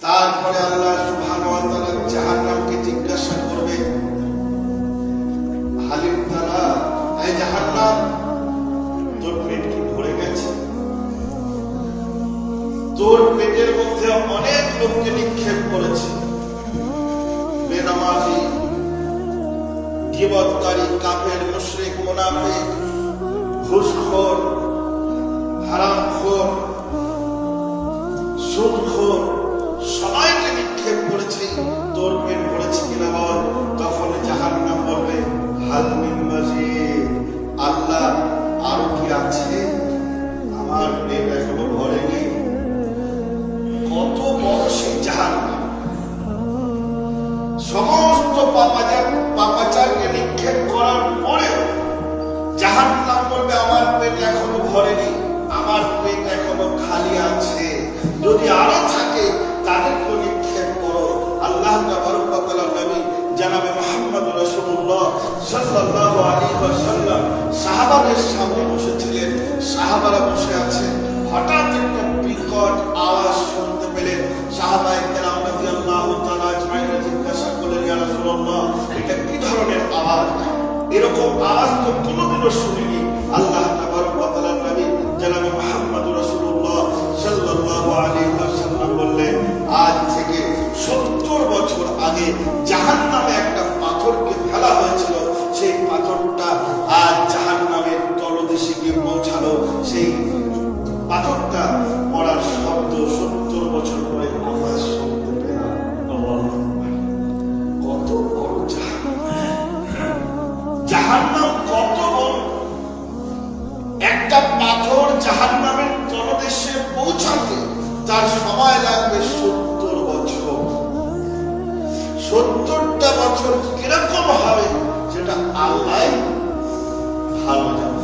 তারপরে আল্লাহ সুবহানাহু ওয়া তাআলা জাহান্নামকে জিজ্ঞাসা করবে, হালিম তারা, এই জাহান্নাম, তোর পেট কি ভরে গেছে? তোর পেটের মধ্যে অনেক লোককে নিক্ষেপ করেছে, বেনামাজি, গীবতকারী, কাফের, মুশরিক, মুনাফিক, ঘুষখোর, হারামখোর, সুদখোর, সবাইকে নিক্ষেপ করেছি, তোর পেট ভরেছে কিনা বল। তখন জাহান্নাম বলবে, হাল মিন মাজিদ, আল্লাহ আরো কি আছে? আমার পেট এখনো ভরেনি। কত বড় সেই জাহান্নাম! সমস্ত পাপাচারকে নিক্ষেপ করার পরেও জাহান্নাম বলবে, আমার পেট এখনো ভরেনি, আমার পেট এখনো খালি আছে, যদি আরো থাকে তাদেরকে নিক্ষেপ করো। আল্লাহ তাবারক ওয়া তাআলা নবী জনাবে মুহাম্মদ রাসূলুল্লাহ সাল্লাল্লাহু আলাইহি ওয়াসাল্লাম সাহাবাদের সামনে বসেছিলেন, সাহাবারা বসে আছে। হঠাৎ একটা বিকট আওয়াজ শুনতে পেলেন। সাহাবায়ে কেরাম রাদিয়াল্লাহু তাআলা আজমাইন জিজ্ঞাসা করলেন, ইয়া রাসূলুল্লাহ, এটা কি ধরনের আওয়াজ? এরকম আওয়াজ তো কোনোদিনও শুনিনি। আল্লাহ তাবারক ওয়া তাআলা নবী জনাবে মুহাম্মদ রাসূলুল্লাহ সাল্লাল্লাহু আলাইহি ওয়াসাল্লাম বললেন, আজ থেকে 70 বছর আগে জাহান্নামে একটা পাথরকে ফেলা হয়েছিল, সেই পাথরটা আজ জাহান্নামের তলদেশে গিয়ে পৌঁছালো। সেই পাথরটা পড়ার শব্দ 70 বছর পরে আওয়াজ শুনতে পেলাম। কত বড় জাহান্নাম, কত বড়! একটা পাথর জাহান্নামের তলদেশে পৌঁছাতে তার সময় লাগবে 70 বছর। 70টা বছর কিরকম হবে সেটা আল্লাহ ভালো জানে।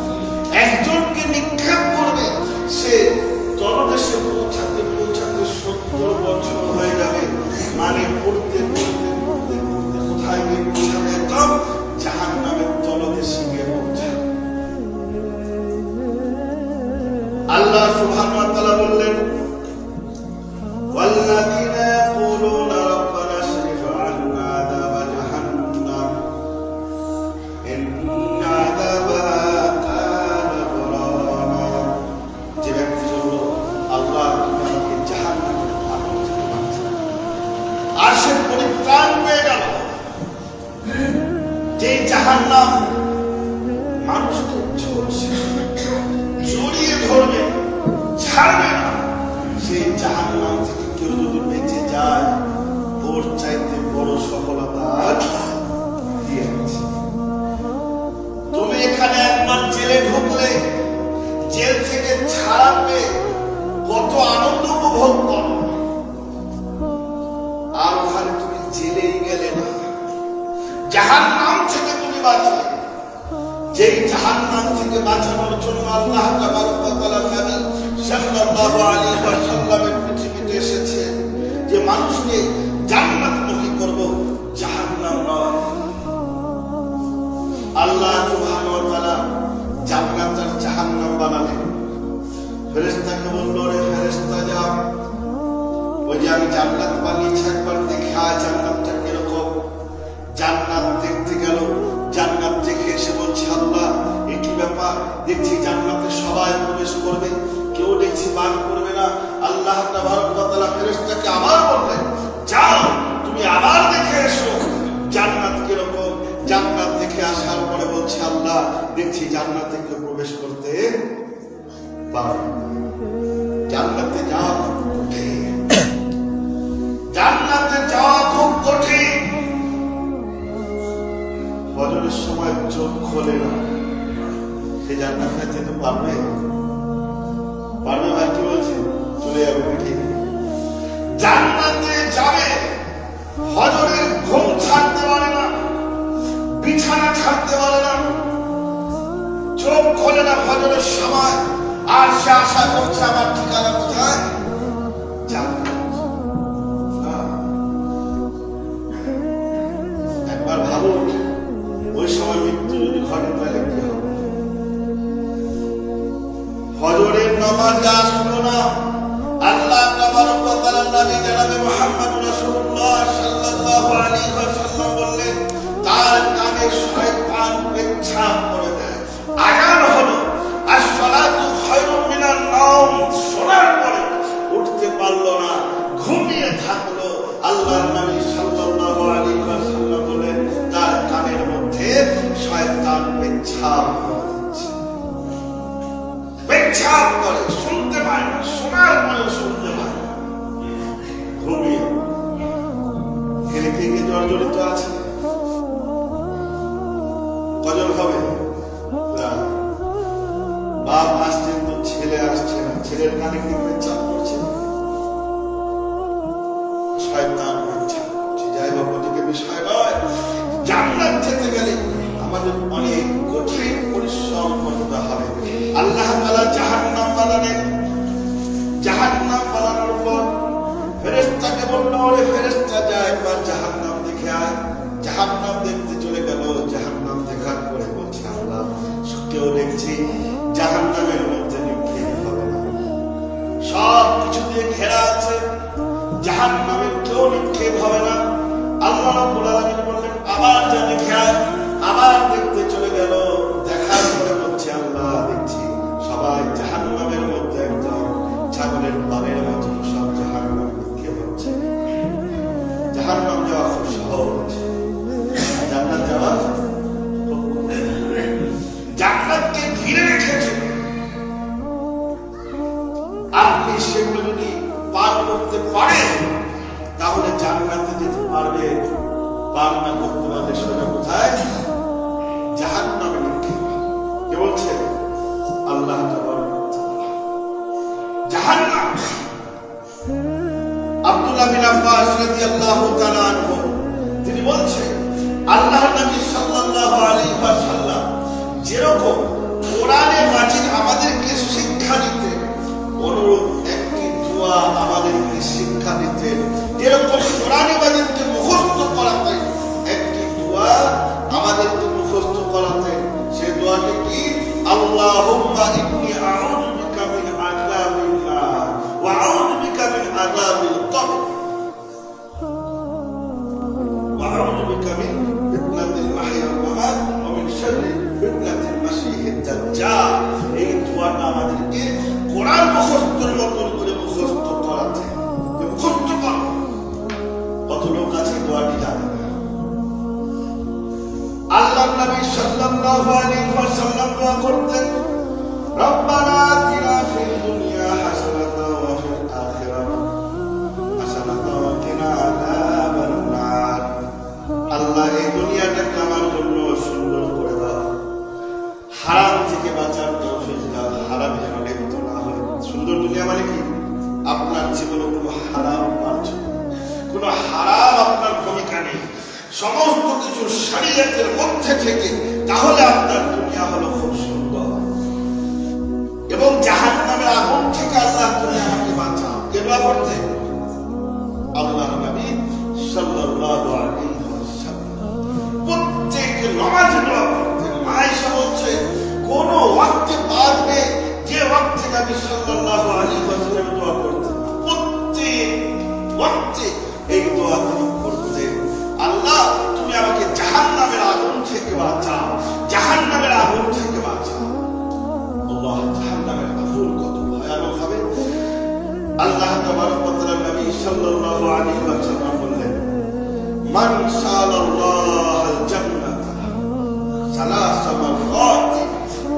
একজনকে নিক্ষেপ করবে, সে তলদেশে পৌঁছাতে পৌঁছাতে 70 বছর হয়ে যাবে। মানে পড়তে পড়তে পড়তে পড়তে কোথায় গিয়ে পৌঁছাবে? একদম জাহান্নামের তলদেশে গিয়ে পৌঁছাবে। আল্লাহ সুবহানাহু ওয়া তাআলা বললেন, ওয়াল্লাযীনা ইয়াকুলুনা রাব্বানা ইসরিফ আন্না আযাবা জাহান্নাম ইন্না আযাবাহা কানা গরামা। যে ব্যক্তি বলল, আল্লাহ তুমি আমাকে জাহান্নামের আগুন থেকে বাঁচাও, আর সে পরিত্রাণ পেয়ে গেল। যে জাহান্নাম মানুষকে জড়িয়ে ধরবে, ছাড়বে না, সেই জাহান্নাম থেকে কেউ যদি বেঁচে যায়, ওর চাইতে বড় সফলতা দিয়েছে। তুমি এখানে একবার জেলে ঢুকলে, জেল থেকে ছাড়াবে কত আনন্দ উপভোগ করো, আর ওখানে তুমি জেলেই গেলে না, জাহান্নাম থেকে তুমি বাঁচলে। যেই জাহান্নাম থেকে বাঁচানোর জন্য আল্লাহ তাবারক ওয়া তাআলা নবী সাল্লাল্লাহু আলাইহি ওয়াসাল্লামের পৃথিবীতে এসেছে, যে মানুষকে জান্নাতমুখী করব, জাহান্নাম নয়। আল্লাহ সুবহানাহু ওয়া তাআলা জান্নাত আর জাহান্নাম বানালেন। ফেরেশতাকে বলল, রে ফেরেশতা যাও, ওই যে আমি জান্নাত বানিয়েছি, একবার দেখে আয় জান্নাতটা কিরকম। জান্নাত দেখতে গেল, জান্নাত দেখে এসে বলছে, আল্লাহ এ কি ব্যাপার? দেখছি জান্নাতে সবাই প্রবেশ করবে, কেউ দেখছি বার করবে না। আল্লাহ তাবারক ওয়া তাআলা ফেরেশতাকে আবার বললেন, যাও তুমি আবার দেখে এসো জান্নাত কিরকম। জান্নাত দেখে আসার পরে বলছে, আল্লাহ দেখছি জান্নাতে কেউ প্রবেশ করতে পারে। জান্নাতে যাওয়া খুব কঠিন, জান্নাতে যাওয়া খুব কঠিন। ফজরের সময় চোখ খোলে না, সে জান্নাতে যেতে পারবে? পারবে ভাই? কি বলছে? চলে যাবে পিঠে। জান্নাতে যাবে, ফজরের ঘুম ছাড়তে পারে না, বিছানা ছাড়তে পারে না, চোখ খোলে না ফজরের সময়। আর সে আশা করছে আমার ঠিকানা কোথায়? জান্নাত। একবার ভাবুন, ওই সময় মৃত্যু যদি ঘটে তাহলে কি হবে? ফজরের নামাজ আসলো না, আল্লাহ তাবারক ওয়া তাআলা নবী জনাবে মুহাম্মদ রাসূলুল্লাহ সাল্লাল্লাহু আলাইহি ওয়াসাল্লাম বললেন, তার কানে শয়তান পেচ্ছাপ করে দেয়। আযান হলো, আস-সালাতু খায়রুম মিনান নাওম, শোনার পরে উঠতে পারলো না, ঘুমিয়ে থাকলো। আল্লাহর নবী সাল্লাল্লাহু আলাইহি ওয়াসাল্লাম বলেন, তার কানের মধ্যে শয়তান পেচ্ছাপ করছে, পেচ্ছাপ করে, শুনতে পায় না, শোনার পরে শুনতে পায় না, ঘুমিয়ে। এখানে কে কে জড়িত আছে? কজন হবে? বাপ আসছেন তো ছেলে আসছে না, ছেলের কানে কি পেচ্ছাপ করছে? শয়তান পেচ্ছাপ করছে। যাই হোক, ওদিকে বিষয় নয়। জান্নাত যেতে গেলে আমাদের অনেক কঠিন পরিশ্রম করতে হবে। আল্লাহ তাআলা জাহান্নাম বানালেন, জাহান্নাম বানানোর পর ফেরেশতাকে বলল, ওরে ফেরেশতা যা একবার জাহান্নাম দেখে আয়। জাহান্নাম দেখতে চলে গেল। জাহান্নাম দেখার পরে বলছে, আল্লাহ কেউ দেখছি জাহান্নামের মধ্যে নিক্ষেপ হবে না, সব কিছু দিয়ে ঘেরা আছে, জাহান্নামে কেউ নিক্ষেপ হবে না। আল্লাহ রাব্বুল আলামিন বললেন, আবার যা দেখে আয়। আবার দেখতে চলে গেল। দেখার পরে বলছে, আল্লাহ দেখছি সবাই জাহান্নামের মধ্যে একদম ছাগলের পালের মতো সব জাহান্নাম নিক্ষেপ হচ্ছে। জাহান্নাম যাওয়া খুব সহজ, জান্নাত যাওয়া, জান্নাতকে ঘিরে রেখেছে। আপনি সেগুলো যদি পার করতে পারেন তাহলে জান্নাতে যেতে পারবে। পার না করতে পারলে সেটা কোথায়? জাহান্নামে নিক্ষেপ। কে বলছে? আল্লাহ তাবারক ওয়া তাআলা। জাহান্নাম। আব্দুল্লাহ বিন আব্বাস রাদিয়াল্লাহু তাআলা আনহু তিনি বলছেন, আল্লাহর নবী সাল্লাল্লাহু আলাইহি ওয়াসাল্লাম যেরকম কোরআনে মাজিদ আমাদেরকে শিক্ষা দিতে, অনুরূপ একটি দোয়া আমাদেরকে শিক্ষা দিতে। যেরকম কোরআনে মাজিদকে মুখস্থ করাতে একটি দোয়া আমাদেরকে মুখস্থ করাতে, সে দোয়াটি কি? আল্লাহুম্মা ইন্নী আউযু বিকা মিন আযাবিন নার ওয়া আউযু বিকা মিন আযাবিল কবর ওয়া আউযু বিকা মিন ফিতনাতিল মাহইয়া ওয়াল মামাত ওয়া মিন শাররি ফিতনাতিল মাসীহিদ দাজ্জাল। এই দোয়াটা আমাদেরকে কোরআন মুখস্থের মতন করে মুখস্থ করাতে। মুখস্থ করো। কত লোক আছে দোয়াটি জানে না। আল্লাহর নবী সাল্লাল্লাহু আলাইহি ওয়াসাল্লাম দোয়া করতেন, রব্বানা আতিনা ফিদ দুনিয়া হাসানাতাও ওয়া ফিল আখিরাতি হাসানাতাও ওয়া কিনা আযাবান নার। আল্লাহ এই দুনিয়াটাকে আমার জন্য সুন্দর করে দাও, হারাম থেকে বাঁচার তৌফিক দাও, হারাম যেন লিপ্ত না হয়। সুন্দর দুনিয়া মানে কি? আপনার জীবনে কোনো হারাম পাচ্ছে, কোনো হারাম আপনার ভূমিকা নেই, সমস্ত কিছু শরীয়তের মধ্যে থেকে, তাহলে আপনার দুনিয়া হলো খুব সুন্দর। এবং জাহান্নামের আগুন থেকে আল্লাহ তুমি আমাকে বাঁচাও। কে দোয়া করতে? আল্লাহর নবী সাল্লাল্লাহু আলাইহি ওয়াসাল্লাম প্রত্যেক নামাজে দোয়া করতেন। আয়েশা বলছে, কোন ওয়াক্তে বাদ নেই যে ওয়াক্তে নবী সাল্লাল্লাহু আলাইহি ওয়াসাল্লাম দোয়া করতেন। প্রত্যেক ওয়াক্তে এই দোয়া তিনি করতেন, আল্লাহ তুমি আমাকে জাহান্নামের আগুন থেকে বাঁচাও, জাহান্নামের আগুন থেকে বাঁচাও। আল্লাহ, জাহান্নামের আগুন কত ভয়ানক হবে। আল্লাহ তাবারক ওয়া তাআলা নবী সাল্লাল্লাহু আলাইহি ওয়াসাল্লাম বললেন, মান সাআলাল্লাহুল জান্নাতা সালাসা মাররাত,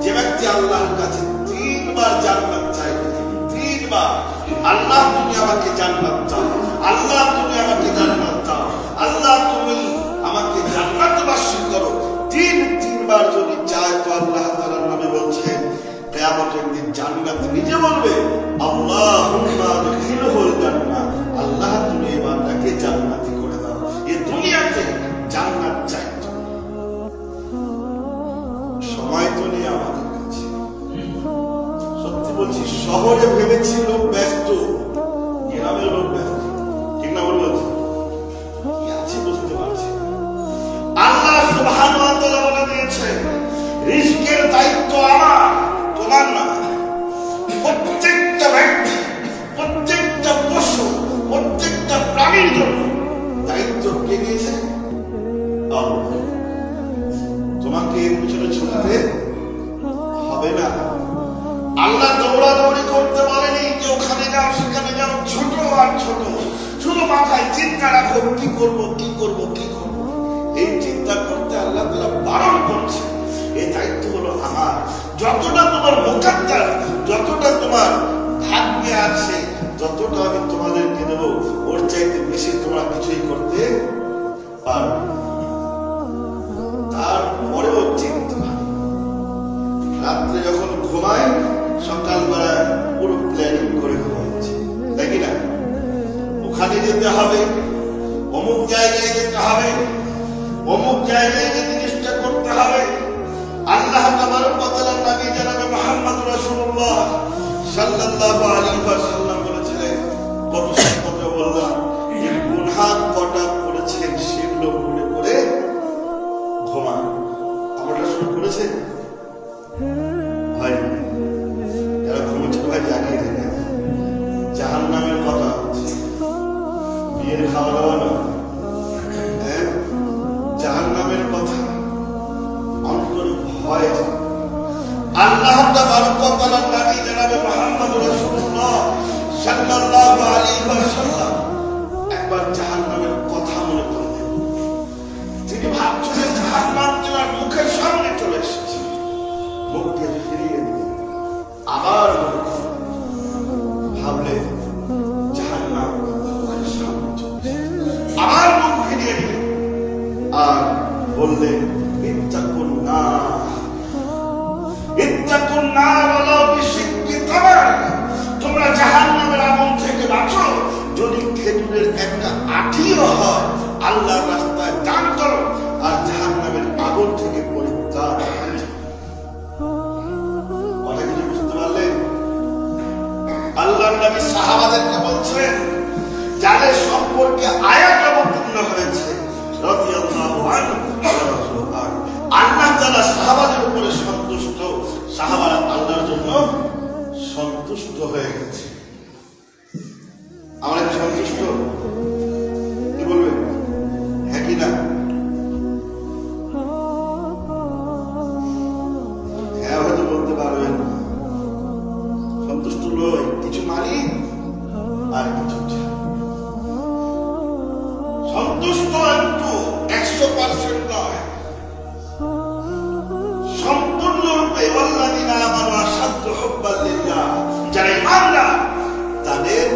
যে ব্যক্তি আল্লাহর কাছে 3 বার জান্নাত চাইবে, 3 বার, আল্লাহ তুমি আমাকে জান্নাত দাও, আল্লাহ তুমি আমাকে জান্নাত দাও, আল্লাহ তুমি আমাকে জান্নাতবাসী করো, 3 বার যদি চায় তো আল্লাহ তাআলা নবী বলছেন কিয়ামতের দিন জান্নাত নিজে বলবে, আল্লাহুম্মা আদখিলহুল জান্নাহ, আল্লাহ তুমি এই বান্দাকে জান্নাতি করে দাও। এই দুনিয়াতে জান্নাত চাই, সময় তো নেই আমাদের কাছে। সত্যি বলছি, শহরে ভেবেছি লোক ব্যস্ত, গ্রামের লোক ব্যস্ত, ঠিক না? বলবো কি আছে বুঝতে পারছি। আল্লাহ সুবহানাহু ওয়া তাআলা বলে দিয়েছেন, রিজকের দায়িত্ব আমার, তোমার না। প্রত্যেকটা ব্যক্তি, প্রত্যেকটা পশু, প্রত্যেকটা জন্য। দায়িত্ব কে নিয়েছে? আল্লাহ। তোমাকে এর পিছনে ছুটতে হবে না। আল্লাহ দৌড়াদৌড়ি করতে বলেনি যে ওখানে যাও সেখানে যাও, ছোট আর ছোট, শুধু মাথায় চিন্তা রাখো কি করব কি করব কি করব। এই চিন্তা করতে আল্লাহ তাআলা বারণ করছে। এই দায়িত্ব হলো আমার। যতটা তোমার মুকাদ্দার, যতটা তোমার ভাগ্যে আছে, যতটা আমি তোমাদেরকে দেবো, ওর চাইতে বেশি তোমরা কিছুই করতে পারবে। তারপরেও চিন্তা, রাত্রে যখন ঘুমায় সকালবেলা পুরো প্ল্যানিং করে ঘুমাচ্ছে, তাই কিনা? ওখানে যেতে হবে, অমুক জায়গায় যেতে হবে, অমুক জায়গায় যে জিনিসটা করতে হবে। আল্লাহ তাবারক ওয়া তাআলা নবী জনাবে মুহাম্মদ রাসূলুল্লাহ সাল্লাল্লাহু আলাইহি ওয়াসাল্লাম বলেছিলেন, কত কথা বললাম, যে গুনাহ কটা করেছেন সেগুলো মনে করে ঘুমান। আমরা শুরু করেছে ভাই, যারা ঘুমোচ্ছে ভাই জানিয়ে দেন। জাহান্নামের কথা হচ্ছে, বিয়ের খাওয়া দাওয়া না, জাহান্নামের কথা। অন্তর ভয়। আল্লাহ তাবারক ওয়া তাআলা নবী জনাবে মুহাম্মদ রাসূলুল্লাহ সাল্লাল্লাহু আলাইহি ওয়াসাল্লাম একবার জাহান্নামের কথা মনে করলেন। তিনি ভাবছিলেন জাহান্নাম তার মুখের সামনে চলে এসেছে, মুখকে ফিরিয়ে দিলেন। আবার ভাবলেন জাহান্নাম মুখের সামনে চলে, আবার মুখ ফিরিয়ে দিলেন আর বললেন ইত্তাকুন নার, ইত্তাকুন নার ওয়ালাউ বিশিক্কি তামর। তোমরা জাহান্নামের আগুন থেকে বাঁচো, যদি খেজুরের একটা আঠিও হয়। আল্লাহর রাস্তায় দান করো আর জাহান্নামের আগুন থেকে পরিত্রাণ পাও। কথা কি বুঝতে পারলেন? আল্লাহর নবী সাহাবাদেরকে বলছেন, যাদের সম্পর্কে আয়াত অবতীর্ণ হয়েছে রাদিয়াল্লাহু আনহু, আল্লাহ তাআলা সাহাবাদের উপরে সন্তুষ্ট, সাহাবারা আল্লাহর জন্য সন্তুষ্ট হয়ে গেছে। আমরা সন্তুষ্ট? কি বলবেন? হ্যাঁ কি না? হ্যাঁ হয়তো বলতে পারবেন, সন্তুষ্ট নয়, কিছু মানি আর কিছু সন্তুষ্ট একটু 100% নয়, সম্পূর্ণরূপে। ওয়াল্লাযিনা আমানু আশাদ্দু হুব্বান লিল্লাহ, যারা ঈমানদার তাদের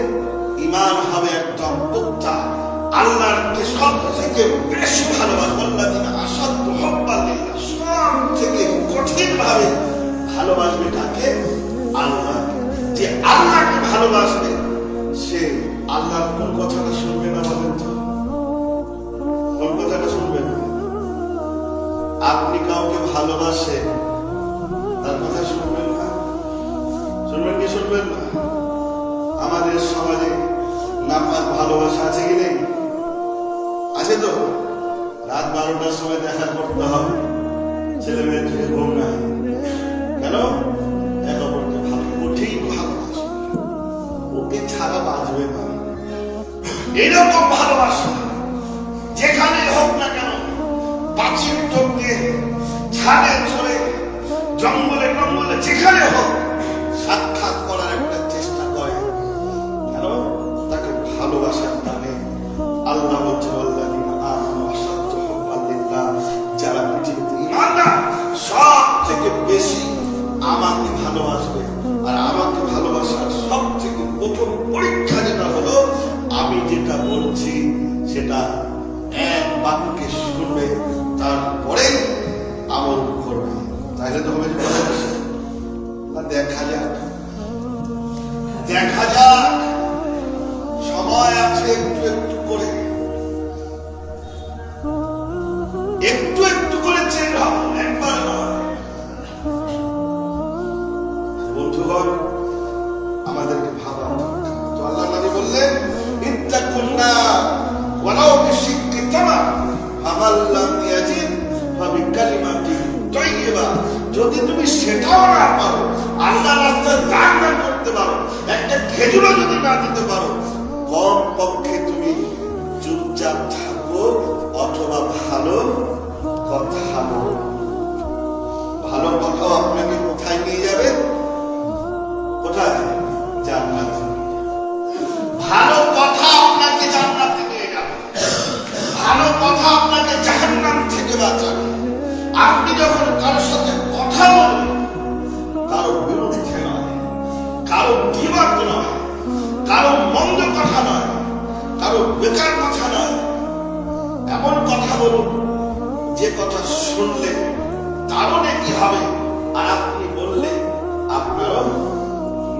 ঈমান হবে একদম পুক্তা, আল্লাহকে সবথেকে বেশি ভালোবাসে। ওয়াল্লাযিনা আশাদ্দু হুব্বান লিল্লাহ, সবথেকে কঠিন ভাবে ভালোবাসবে কাকে? আল্লাহকে। যে আল্লাহকে ভালোবাসবে সে আল্লাহর কোন কথাটা শুনবে না? বলেন তো, কোন কথাটা শুনবে না? আপনি কাউকে ভালোবাসেন, তার কথা শুনবেন না? শুনবেন কি শুনবেন না? আমাদের সমাজে নাপাক ভালোবাসা আছে কি নেই? আছে তো। রাত 12টার সময় দেখা করতে হবে, ছেলে মেয়ের চোখে ঘুম নাই, কেন? এক অপরকে ভালো, কঠিন ভালোবাসা, ওকে ছাড়া বাঁচবে না। এরকম ভালোবাসা যেখানে হোক না কেন, পাঁচিল টপকে, ছাদে চলে, জঙ্গলে টঙ্গলে, যেখানে হোক সাক্ষাৎ করার একটা চেষ্টা করে। কেন? তাকে ভালোবাসার টানে। আল্লাহ বলছে ওয়াল্লাযিনা আমানু আশাদ্দু হুব্বান লিল্লাহ, যারা পৃথিবীতে ঈমানদার সব থেকে বেশি আমাকে ভালোবাসবে। আর আমাকে ভালোবাসার সব থেকে প্রথম পরীক্ষা যেটা হলো, আমি যেটা বলছি সেটা এক বাক্যে শুনবে, তারপরে আমল করবে। তাহলে তো হবে না? দেখা যাক, দেখা যাক, সময় আছে একটু একটু করে, একটু একটু করে চেঞ্জ হবে, একবার নয়। বন্ধুগণ, আমাদেরকে ভাবা। তো আল্লাহ নবী বললেন ইত্তাকুন নার ওয়ালাউ বিশিক্কি তামর, ফামান লাম ইয়াজিদ ফাবিকালিমাতিন তাইয়্যিবা। যদি তুমি সেটাও না পারো, আল্লাহর রাস্তায় দান না করতে পারো, একটা খেজুরও যদি না দিতে পারো, কম পক্ষে তুমি কথাগুলো বেকার কথা নয়, এমন কথা বলুন যে কথা শুনলে তারও নেকি হবে, আর আপনি বললে আপনারও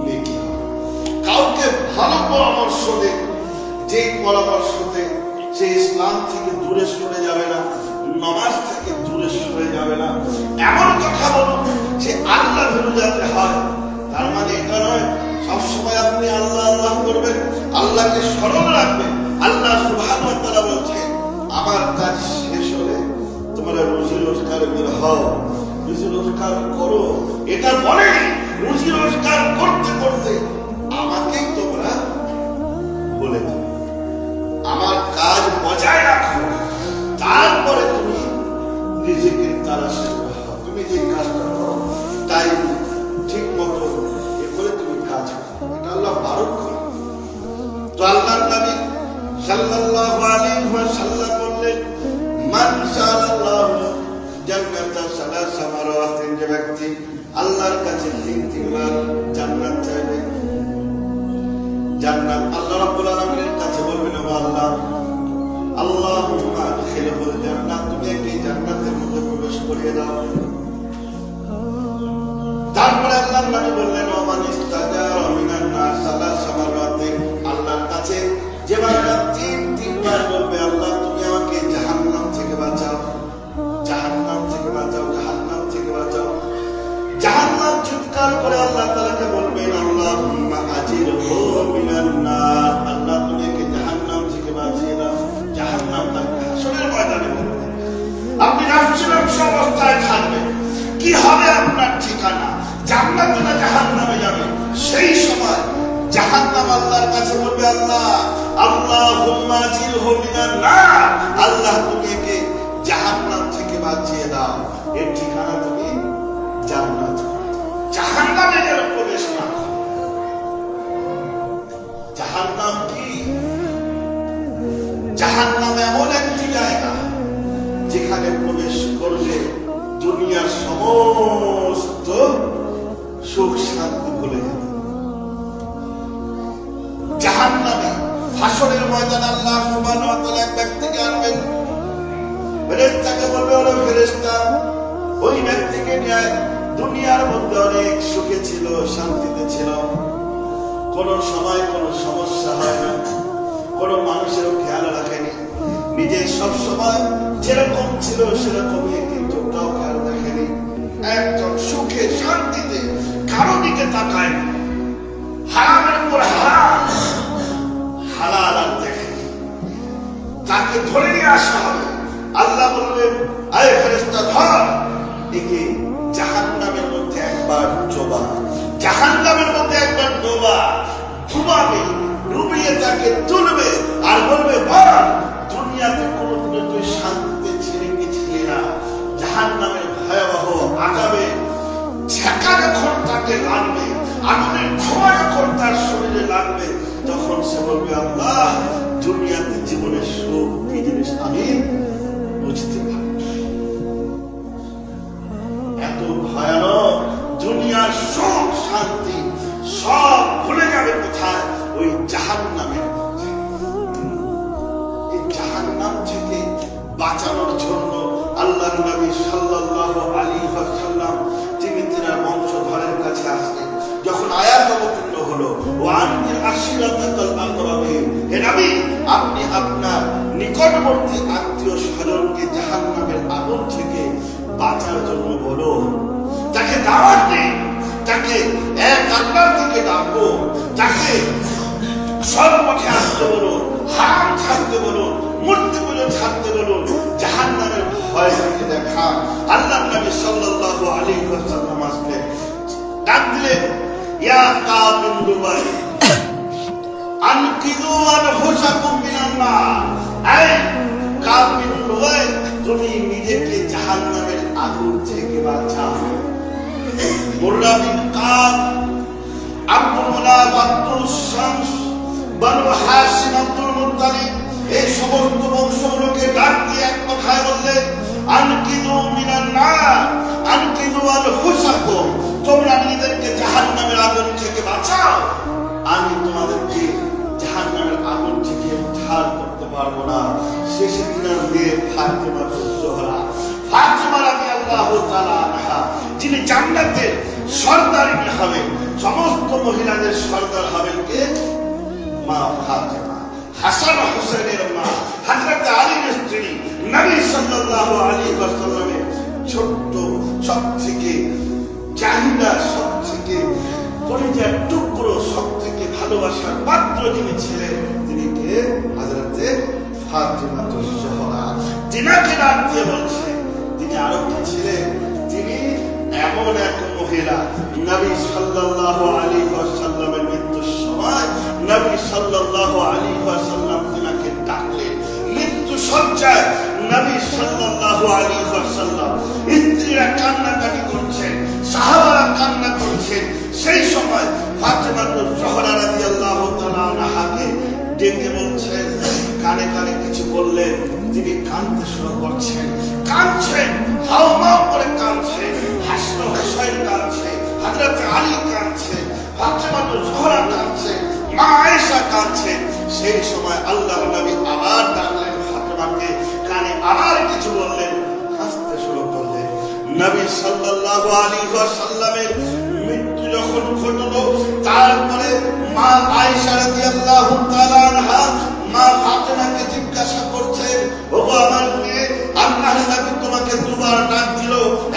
নেকি হবে। কাউকে ভালো পরামর্শ দেন, যে পরামর্শতে সে ইসলাম থেকে দূরে সরে যাবে না, নামাজ থেকে দূরে সরে যাবে না। এমন কথা বলুন যে আল্লাহ ভুলে যাতে হয়। তার মানে এটা নয় সবসময় আপনি আল্লাহ আল্লাহ করবেন, আল্লাহকে স্মরণ রাখবেন। আল্লাহ সুবহানাহু ওয়া তাআলা বলছেন, আমার কাজ শেষ হলে তোমরা রুজি রোজগার বের হও, রুজি রোজগার করো। এটা বলে রুজি রোজগার করতে করতে আমাকেই তোমরা বলে দাও, আমার কাজ বজায় রাখো, তারপরে তুমি নিজেকে তালাশে হও। তুমি যে কাজটা করো তাই ঠিক মতো এ করে তুমি কাজ করো, এটা আল্লাহ বারণ করে। তো আল্লাহর নবী সাল্লাল্লাহু আলাইহি ওয়াসাল্লাম বললেন, মান সাআলাল্লাহু জান্নাতা সালাসা মারাতিন, যে ব্যক্তি আল্লাহর কাছে তিনবার জান্নাত চাইবে, জান্নাত আল্লাহ রাব্বুল আলামিনের কাছে বলবেন, ও আল্লাহ, আল্লাহুম্মা আদখিলহুল জান্নাত, তুমি একে জান্নাতের মধ্যে প্রবেশ করিয়ে দাও। তারপরে আল্লাহর নবী বললেন, ও মান ইস্তাজারা মিনান নার সালাসা মারাতিন, আল্লাহর কাছে যে বান্দা তিনবার বলবে, আল্লাহ তুমি আমাকে জাহান্নাম থেকে বাঁচাও, জাহান্নাম থেকে বাঁচাও, জাহান্নাম থেকে বাঁচাও, জাহান্নাম চিৎকার করে আল্লাহ তাআলাকে বলবেন, আল্লাহুম্মা আজিরহু মিনান নার, আল্লাহ তুমি একে জাহান্নাম থেকে বাঁচিয়ে দাও। জাহান্নাম তাকে হাসরের ময়দানে বলবে, আপনি নাফসি অবস্থায় থাকবেন, কি হবে আপনার ঠিকানা, জান্নাতে না জাহান্নামে যাবেন? সেই সময় জাহান্নাম আল্লাহর কাছে বলবে, আল্লাহ, আল্লাহুম্মা আজিরহু মিনান নার, আল্লাহ তুমি একে জাহান্নাম থেকে বাঁচিয়ে দাও, এর ঠিকানা তুমি জান্নাত। জাহান্নামে যেন প্রবেশ না করে। জাহান্নাম কি? জাহান্নাম এমন একটি জায়গা যেখানে প্রবেশ করলে দুনিয়ার সমস্ত সুখ শান্তি ভুলে যাবে। জাহান্নামে হাসরের ময়দানে আল্লাহ সুবহানাহু ওয়া তাআলা এক ব্যক্তিকে আনবেন, ফেরেশতাকে বলবে, ওরে ফেরেশতা, ওই ব্যক্তিকে নিয়ে দুনিয়ার মধ্যে অনেক সুখে ছিল, শান্তিতে ছিল, কোন সময় কোনো সমস্যা হয় না, কোন মানুষের খেয়াল রাখেনি, নিজে সব সময় যেরকম ছিল সেরকমই, কিন্তু তাও খেয়াল রাখেনি, একদম সুখে শান্তিতে কারো দিকে তাকায়, হারামের উপর হারাম, হালাল আর দেখেনি, তাকে ধরে নিয়ে আসা হবে। আল্লাহ বলবেন, আয় ফেরেশতা, ধর একে জাহান্নামের মধ্যে একবার ডোবা, জাহান্নামের মধ্যে একবার ডোবা, ডুবাবে, ডুবিয়ে তাকে তুলবে আর বলবে, বল দুনিয়াতে কোনোদিন তুই শান্তিতে ছেড়ে গেছিলি না, জাহান্নামের ভয়াবহ আযাবে ছেঁকা যখন তাকে লাগবে, আগুনের ধোঁয়া যখন তার শরীরে লাগবে, তখন সে বলবে, আল্লাহ দুনিয়াতে জীবনের সুখ কি জিনিস আমি বুঝতে পারি। এত ভয়ানক দুনিয়ার সুখ শান্তি সব ভুলে যাবে কোথায়? ওই জাহান্নামের মধ্যে। এই জাহান্নাম থেকে বাঁচানোর জন্য আল্লাহর নবী সাল্লাল্লাহু আলাইহি ওয়াসাল্লাম তিনি তার বংশধরের কাছে আসলেন। যখন আয়াত অবতীর্ণ হলো, ওয়ানজির আশিরাতাকাল আকরাবিন, হে নবী আপনি আপনার নিকটবর্তী আত্মীয় স্বজনকে জাহান্নামের আগুন থেকে বাঁচার জন্য বলুন, তাকে দাওয়াত দিন, তাকে এক আল্লাহর দিকে ডাকো, তাকে সৎ পথে আসতে বলুন, হারাম ছাড়তে বলুন, মূর্তিগুলো ছাড়তে বলুন, জাহান্নামের ভয় থেকে দেখা। আল্লাহর নবী সাল্লাল্লাহু আলাইহি ওয়াসাল্লাম আসলেন, ডাক দিলেন, ইয়া কাব বিন লুবাই আনকিযু আনফুসাকুম মিনান নার, এই কাব বিন লুবাই তুমি নিজেকে জাহান্নামের আগুন থেকে বাঁচাও। মুররা বিন কাব, আব্দুল মুনাফ, আব্দুল শামস, বনু হাশিম, আব্দুল মুত্তালিব, এই সমস্ত বংশগুলোকে ডাক দিয়ে এক কথায় বললেন, আনকিযু মিনান নার, আনকিযু আনফুসাকুম, তোমরা নিজেদেরকে জাহান্নামের আগুন থেকে বাঁচাও, আমি তোমাদেরকে জাহান্নামের আগুন থেকে উদ্ধার পারবো না। শেষে তিনার মেয়ে ফাতেমা জোহরা, ফাতেমা রাদিয়াল্লাহু তাআলা আনহা, যিনি জান্নাতের সর্দারিনী হবেন, সমস্ত মহিলাদের সর্দার হবেন কে? মা ফাতেমা। হাসান হুসাইনের মা, হযরত আলীর স্ত্রী, নবী সাল্লাল্লাহু আলাইহি ওয়াসাল্লামের ছোট্ট, সবথেকে চাহিদা, সবথেকে কলিজার টুকরো, সবথেকে ভালোবাসার পাত্র যিনি ছিলেন, তিনি কে? হযরত ফাতেমা জোহরা। যিনাকে নাম দিয়ে বলছে, তিনি আরো কি ছিলেন? তিনি এমন এক মহিলা, নবী সাল্লাল্লাহু আলাইহি ওয়াসাল্লামের মৃত্যুর সময় নবী সাল্লাল্লাহু আলাইহি ওয়াসাল্লাম তিনাকে ডাকলেন। মৃত্যু সজ্জায় নবী সাল্লাল্লাহু আলাইহি ওয়াসাল্লাম, স্ত্রীরা কান্নাকাটি করছেন, সাহাবারা কান্না করছেন। সেই সময় ফাতেমা জোহরা রাদিয়াল্লাহু তাআলা আনহাকে ডেকে বলছেন, কানে কানে কিছু বললেন। তিনি কাঁদতে শুরু করছেন, কাঁদছেন, হাওমাও করে কাঁদছেন। হাসান হুসাইন কাঁদছে, হযরত আলী কাঁদছে, ফাতেমা জোহরা কাঁদছে, মা আয়েশা কাঁদছেন। সেই সময় আল্লাহর নবী আবার ডাকলেন ফাতেমাকে, কানে আবার কিছু বললেন, কাঁদতে শুরু করলেন। নবী সাল্লাল্লাহু আলাইহি ওয়াসাল্লামের মৃত্যু যখন ঘটলো, তারপরে মা আয়েশা রাদিয়াল্লাহু তাআলা আনহা মা ফাতেমাকে জিজ্ঞাসা করছেন, ওগো আমার মেয়ে, আল্লাহর নবী তোমাকে দুবার ডাক দিল,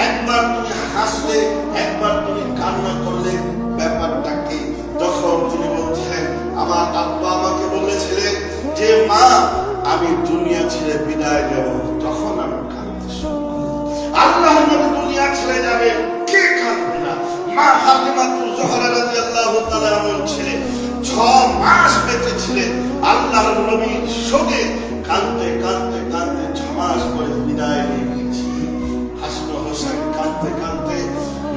একবার তুমি হাসলে, একবার তুমি কান্না করলে, ব্যাপারটা কি? তখন তিনি বলছেন, আমার আব্বা আমাকে বলেছিলেন যে মা, আমি দুনিয়া ছেড়ে বিদায় নেব। তখন আমি কাঁদতে শুরু করলাম। আল্লাহর নবী দুনিয়া ছেড়ে যাবে, কে কাঁদবে না? মা ফাতেমা জোহরা রাদিয়াল্লাহু তাআলা এমন ছিলেন, 6 মাস বেঁচে ছিলেন। আল্লাহর নবীর সঙ্গে কাঁদতে কাঁদতে কাঁদতে 6 মাস পরে বিদায় নিয়ে গিয়েছি। হাসান হোসেন কাঁদতে কাঁদতে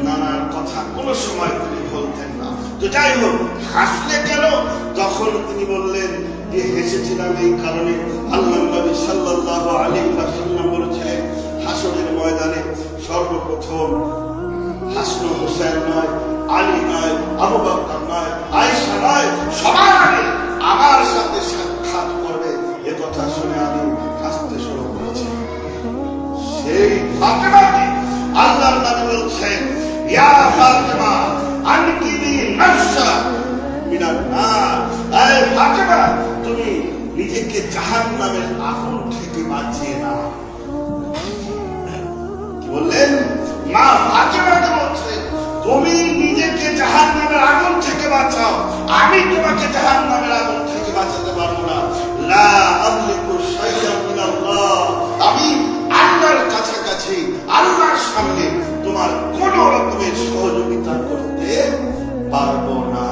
নানার কথা কোনো সময় তিনি বলতেন না। তো যাই হোক, হাসলে কেন? তখন তিনি বললেন যে হেসেছিলাম এই কারণে, আল্লাহর নবী সাল্লাল্লাহু আলাইহি ওয়াসাল্লাম বলেছিলেন, হাসরের ময়দানে সর্বপ্রথম হাসান হোসেন নয়, আলী নয়, আবু বকর নয়, আয়েশা নয়, সবার আগে আমার সাথে সাক্ষাৎ করবে। এ কথা শুনে আমি হাসতে শুরু করেছি। সেই ফাতেমাকে আল্লাহর নবী বলছেন, ইয়া ফাতেমা আনকিনি নাফসা মিনান নার। এই ফাতেমা, তুমি নিজেকে জাহান্নামের আগুন থেকে বাঁচিয়ে নাও। কি বললেন? মা ফাতেমাকে বলছে, তুমি নিজেকে জাহান্নামের আগুন থেকে বাঁচাও, আমি তোমাকে জাহান্নামের আগুন থেকে বাঁচাতে পারবো না। লা আমলিকু শাইআন মিনাল্লাহ, আমি আল্লাহর কাছাকাছি, আল্লাহর সামনে তোমার কোন রকমের সহযোগিতা করতে পারবো না।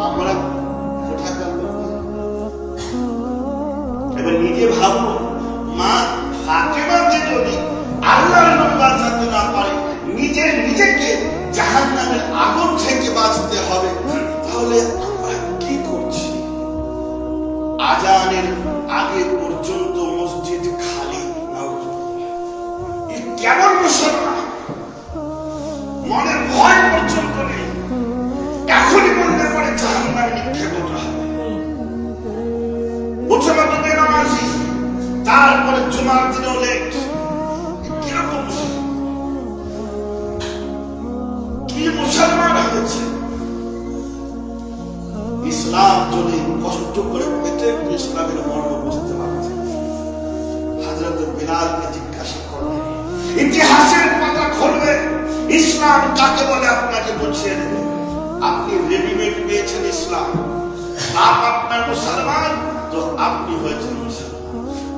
আমরা কোথাকার লোক? এবার নিজে ভাবো, মা ফাতেমাকে যদি আল্লাহর নবী বাঁচাতে না পারে, নিজেকে জাহান্নামের আগুন থেকে বাঁচতে হবে, তাহলে আমরা কি করছি? আজানের আগে পর্যন্ত মসজিদ খালি। কেমন মুসলমান? মনের ভয় পর্যন্ত নেই। এখনই বলতে পারে জাহান্নামে নিক্ষেপ করা হবে। মুসলমানদের নামাজি, তারপরে জুমার দিনেও লেট। কিরকম কি মুসলমান হয়েছে? ইসলাম যদি কষ্ট করে পেতে, ইসলামের মর্ম বুঝতে পারছে। হযরত বিলালকে জিজ্ঞাসা করলেন, ইতিহাসের পাতা খুলবে, ইসলাম কাকে বলে আপনাকে বুঝিয়ে দেবে। আপনি রেডিমেড পেয়েছেন ইসলাম, আপনার মুসলমান, তো আপনি হয়েছেন মুসলমান।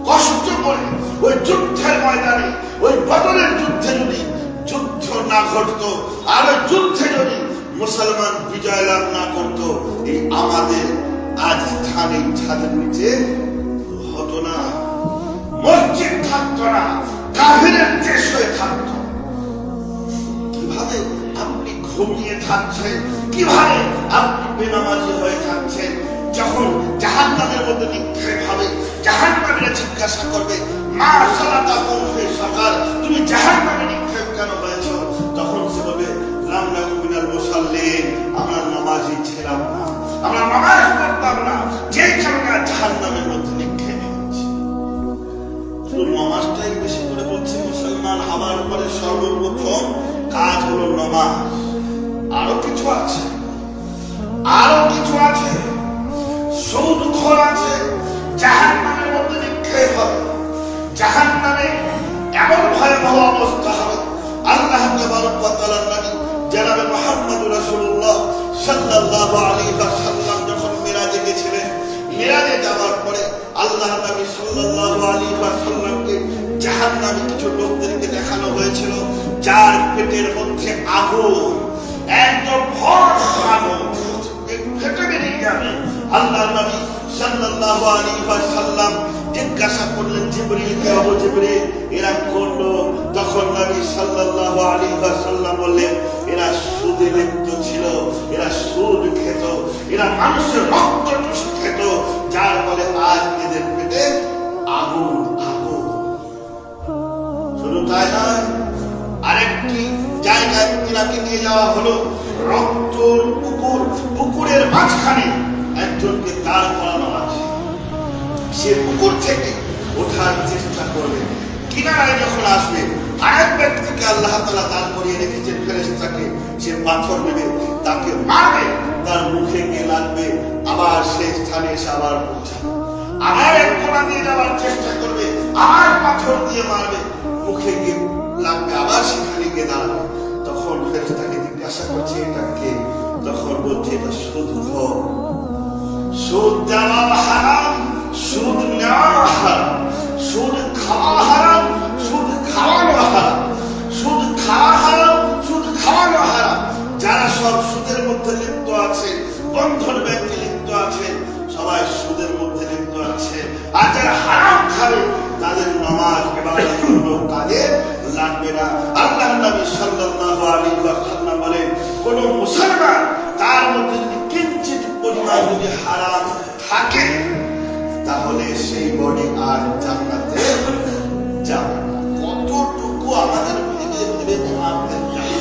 কষ্ট করে ওই যুদ্ধের ময়দানে, ওই বদরের যুদ্ধে যদি যুদ্ধ না ঘটতো, আর ওই যুদ্ধে যদি মুসলমান বিজয় লাভ না করতো, এই আমাদের আজ স্থানে ছাদের নিচে হতো না, মসজিদ থাকতো না, কাফিরের দেশ হয়ে থাকতো। কিভাবে আপনি ঘুমিয়ে থাকছেন, কিভাবে আপনি বেনামাজি হয়ে থাকছেন? যখন জাহান্নামের মধ্যে নিক্ষেপ হবে, জাহান্নামীরা জিজ্ঞাসা করবে, মা সালাতাকুম ফি সাকার, তুমি জাহান্নামে নিক্ষেপ কেন হয়েছো? তখন সে বলবে, লাম নাকু মিনাল মুসাল্লিন, আমরা নামাজি ছিলাম না, আমরা নামাজ পড়তাম না, যেই কারণে কিছু আছে, আরো কিছু আছে। সুদখোর আছে, জাহান্নামের মধ্যে নিক্ষেপ হবে। জাহান্নামে এমন ভয়াবহ অবস্থা হবে। আল্লাহ তাবারক ওয়া তাআলার নবী জনাবে মুহাম্মদুর রাসূলুল্লাহ সাল্লাল্লাহু আলাইহি ওয়াসাল্লাম যখন মিরাজে গেছিলেন, মিরাজে যাওয়ার পরে আল্লাহ নবী সাল্লাল্লাহু আলাইহি ওয়াসাল্লামকে জাহান্নামে কিছু লোকদেরকে দেখানো হয়েছিল, যার পেটের মধ্যে আগুন, একদম ভয়াবহ আগুন ফেটে বেরিয়ে যাবে। আল্লাহ নবী সাল্লাল্লাহু আলাইহি ওয়াসাল্লাম জিজ্ঞাসা করলেন জিবরিলকে, আবু জিবরিল এরা কোন লোক? তখন নবী সাল্লাল্লাহু আলাইহি ওয়াসাল্লাম বললেন, এরা সুদে লিপ্ত ছিল, এরা সুদ খেত, এরা মানুষের রক্ত চুষে খেত, যার ফলে আজ এদের পেটে আগুন। আগুন শুধু তাই নয়, আরেকটি জায়গায় তিনাকে নিয়ে যাওয়া হলো, রক্তর পুকুর, পুকুরের মাঝখানে একজনকে দাঁড় করানো আছে। সে পুকুর থেকে ওঠার চেষ্টা করবে, কিনারায় যখন আসবে আরেক ব্যক্তিকে আল্লাহ তাআলা দাঁড় করিয়ে রেখেছেন ফেরেশতাকে, সে পাথর নেবে, তাকে মারবে, তার মুখে গিয়ে লাগবে, আবার সেই স্থানে এসে আবার পৌঁছাবে। আবার এক কোণা দিয়ে যাওয়ার চেষ্টা করবে, আবার পাথর দিয়ে মারবে, মুখে গিয়ে লাগবে, আবার সেখানে গিয়ে দাঁড়াবে। তখন ফেরেশতাকে জিজ্ঞাসা করছে এটা কে? তখন বলছে এটা সুদখোর। সুদ দেওয়া হারাম, সুদ নেওয়া হারাম, সুদ খাওয়া হারাম, সুদ খাওয়ানো হারাম, সুদ খাওয়া হারাম, সুদ খাওয়ানো হারাম। যারা সব সুদের মধ্যে লিপ্ত আছে, বন্ধন ব্যাংকে লিপ্ত আছে, সবাই সুদের মধ্যে লিপ্ত আছে। আর যারা হারাম খাবে তাদের নামাজ ইবাদত কোনো কাজে লাগবে না। আল্লাহ নবী সাল্লাল্লাহু আলাইহি ওয়াসাল্লাম বলেন, কোন মুসলমান তার মধ্যে যদি কিঞ্চিত পরিমাণ যদি হারাম থাকে তাহলে সেই বডি আর জান্নাতে যাবে না। কতটুকু আমাদের ভেঙে ভেঙে ভাবতে চাই,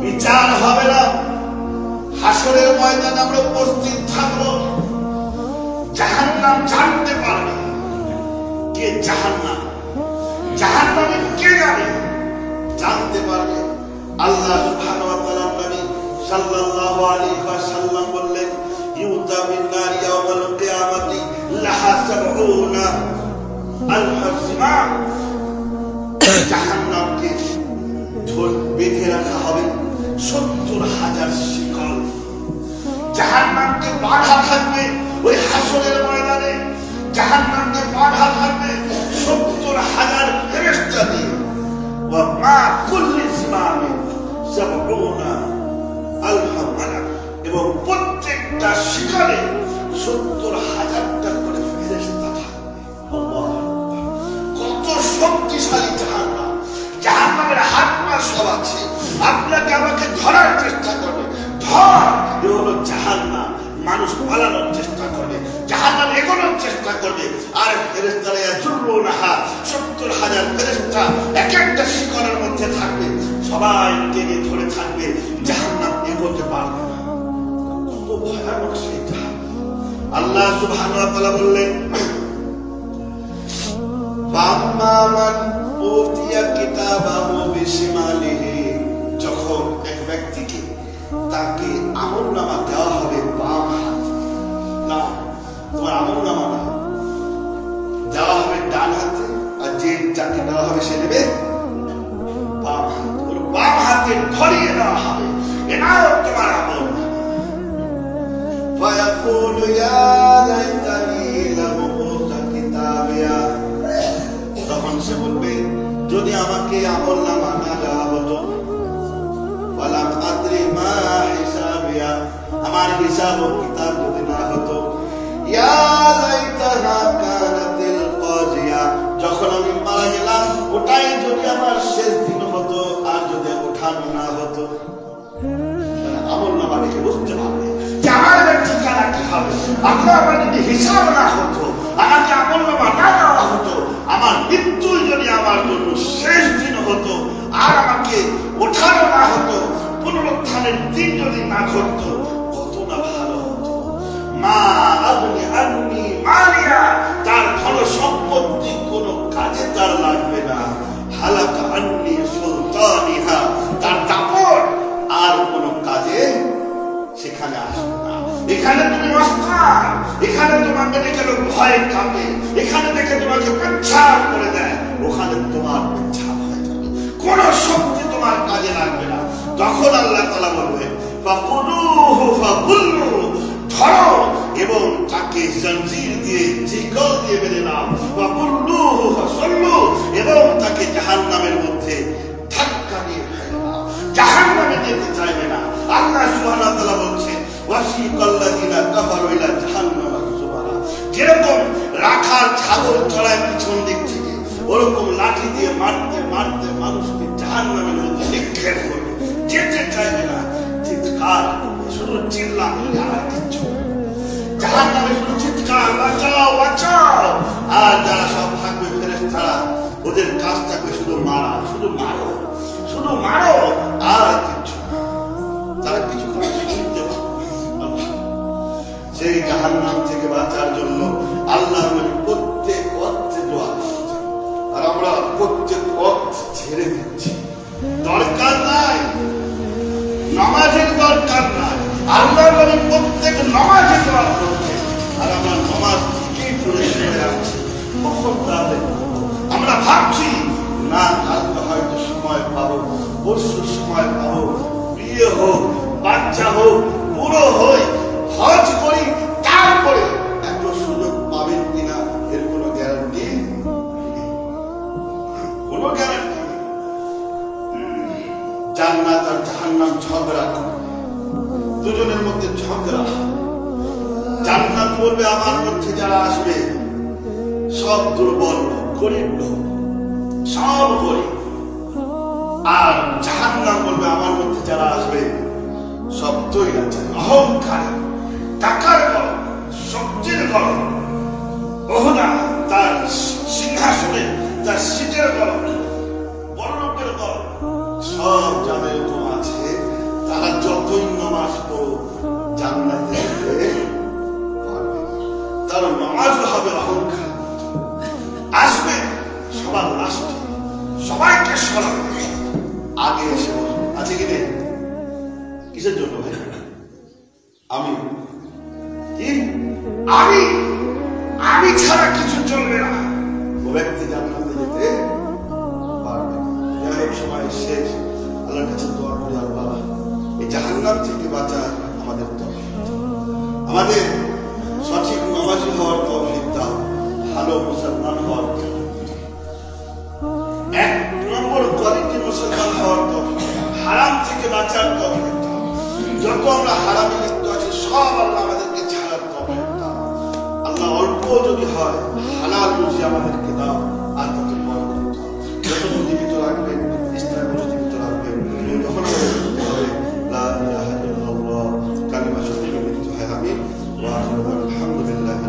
বিচার হবে না। হাসরের ময়দানে আমরা উপস্থিত থাকবো, জাহান্নাম জানতে পারবে কে জাহান্নাম, জাহান্নামে কে যাবে জানতে পারবে। আল্লাহ সুবহানাহু ওয়া তাআলার নবী সাল্লাল্লাহু আলাইহি ওয়াসাল্লাম বললেন, ইউতা মিন নার ইয়াউমাল কিয়ামাতি লাহা ৭০ আলফ সিমা। জাহান্নামকে বেঁধে রাখা হবে ৭০,০০০ শিকল। জাহান্নামকে বাধা থাকবে ওই হাসরের ময়দানে, জাহান্নামকে বাধা থাকবে ৭০,০০০ ফেরেশতা দিয়ে। ওয়া মা কুল্লি সিমামিন ৭০ আলফ মালাক, এবং প্রত্যেকটা শিকলে ৭০,০০০টা করে ফেরেশতা থাকবে। আল্লাহু আকবার! কত শক্তিশালী জাহান্নাম! জাহান্নামের হাত পা সব আছে, আপনাকে আমাকে ধরার চেষ্টা করবে। ধর, এ হলো জাহান্নাম। মানুষ পালানোর চেষ্টা করবে, জাহান্নাম এগোনোর চেষ্টা করবে, আর ফেরেশতারা ইয়াজুরুনাহা ৭০,০০০ ফেরেশতা এক একটা শিকলের মধ্যে থাকবে, সবাই টেনে ধরে থাকবে, জাহান্নাম এগোতে পারবে না। কত ভয়ানক সেই জাহান্নাম! আল্লাহ সুবহানাহু ওয়া তাআলা বললেন, ফাম্মা মান উতিয়া কিতাবাহু বিশিমালিহি, যখন এক ব্যক্তিকে তাকে আমলনামা দেওয়া হবে বাম হাতে, না তোমার আমলনামা না, দেওয়া হবে ডান হাতে, আর যে যাকে দেওয়া হবে সে নেবে বাম হাতে। ওর বাম হাতে ধরিয়ে দেওয়া হবে, এনাও তোমার আমলনামা। ফায়াকুলু ইয়া লাইতানি লাম উতা কিতাবিয়া, তখন সে বলবে যদি আমাকে আমলনামা না দেওয়া হতো, ওয়ালাম আদরি মা হিসাবিয়া, আমার হিসাব ও কিতাব যদি না হতো, ইয়া লাইতাহা কানাতিল কাজিয়া, যখন আমি মারা গেলাম ওটাই যদি আমার শেষ দিন হতো, আর যদি ওঠানো না হতো। আমলনামা দেখে বুঝতে পারবে যে আমার ঠিকানা কি হবে। আল্লাহ আমার যদি হিসাব না হতো, আমাকে আমলনামা না দেওয়া হতো, আমার মৃত্যু যদি আমার জন্য শেষ দিন হতো, আর আমাকে ওঠানো না হতো, পুনরুত্থানের দিন যদি না ঘটতো, কত না ভালো হতো। মা আগনি আন্নি মালিয়া, তার ধন সম্পত্তি কোনো কাজে তার লাগবে না। হালাকা আন্নি সুলতানিহা, তার দাপট ভয়ে কাঁপে, এখানে দেখে তোমাকে পেচ্ছাপ করে দেয়, ওখানে তোমার পেচ্ছাপ হয়ে যাবে, কোন শক্তি তোমার কাজে লাগবে না। তখন আল্লাহ তাআলা বলবে ফাকুলুহু ফাকুল্লু, ধরো এবং তাকে জঞ্জির দিয়ে জিকল দিয়ে বেঁধে নাও, ফাকুল্লুহু ফাসল্লু, এবং তাকে জাহান্নামের মধ্যে ধাক্কা দিয়ে ফেলে দাও, জাহান্নামে যেতে চাইবে না। আল্লাহ সুবহানাহু ওয়া তাআলা বলছেন ওয়াসিকাল্লাযিনা কাফারু ইলা জাহান্নাম যুমারা, যেরকম রাখাল ছাগল চড়ায় পিছন দিক থেকে, ওরকম লাঠি দিয়ে মারতে মারতে মানুষকে জাহান্নামের মধ্যে নিক্ষেপ করবে, যেতে চাইবে না, চিৎকার শুধু চিল্লাবে আর কিছু, জাহান্নামে শুধু চিৎকার বাঁচাও বাঁচাও। আর যারা সব থাকবে ফেরেশতারা, ওদের কাজ থাকবে শুধু মারা, শুধু মারো শুধু মারো আর কিছু, তারা কিছু শুনতে পাবে। সেই জাহান্নাম থেকে বাঁচার জন্য আল্লাহ প্রত্যেক অর্থে দোয়া করছে, আর আমরা প্রত্যেক অর্থ ছেড়ে দিচ্ছি। দরকার নাই নামাজের, দরকার নাই, আল্লাহ নবী প্রত্যেক নামাজে দোয়া করছে, আর আমরা নামাজ থেকেই পড়ে শুনে আছি। কখন তাহলে আমরা ভাবছি না কালকে হয়তো সময় পাবো, পরশু সময় পাবো, বিয়ে হোক বাচ্চা হোক বুড়ো হই হজ করি, তারপরে এত সুযোগ পাবেন কিনা এর কোনো গ্যারান্টি নেই, কোনো গ্যারান্টি নেই। জান্নাত আর জাহান্নাম ঝগড়া, দুজনের মধ্যে ঝগড়া। জান্নাত বলবে আমার মধ্যে যারা আসবে সব দুর্বল গরিব লোক, সব গরিব। আর জাহান্নাম বলবে আমার মধ্যে যারা আসবে সব তৈরি, অহংকারী, টাকার গরম, শক্তির গরম, বহুনা তার সিংহাসনে তার সিটের গরম, বড় লোকের গরম, সব যাদের এরকম আছে। তারা যতই নামাজ পড়ো জান্নাতে যেতে পারবে, তার নামাজ হবে অহংকার, আসবে সবার লাস্টে, সবাইকে সরাবে, আগে এসে বসবে। আছে কি নেই? কিসের জন্য ভাই? আমি আমি ছাড়া কিছু চলবে না, ও ব্যক্তি জান্নাতে যেতে পারবে। সময় শেষ, আল্লাহর কাছে দোয়া করি, আল্লাহ এই জাহান্নাম থেকে বাঁচা আমাদের তৌফিক, আমাদের সঠিক নামাজি হওয়ার তৌফিক দাও, ভালো মুসলমান হওয়ার তৌফিক, এক নম্বর কোয়ালিটি মুসলমান হওয়ার তৌফিক, হারাম থেকে বাঁচার তৌফিক দাও। যত আমরা হারামে লিপ্ত আছি সব আল্লাহ আমাদেরকে ছাড়ার তৌফিক দাও। আল্লাহ অল্প যদি হয় হালাল রুজি আমাদেরকে দাও, আর তাতে বরকত দাও। যতদিন জীবিত রাখবেন ইসলাম জীবিত রাখবেন, যখন হবে লা ইলাহা ইল্লাল্লাহ কালিমা সত্যি হয়। আমিন। ওয়া আলহামদুলিল্লাহ।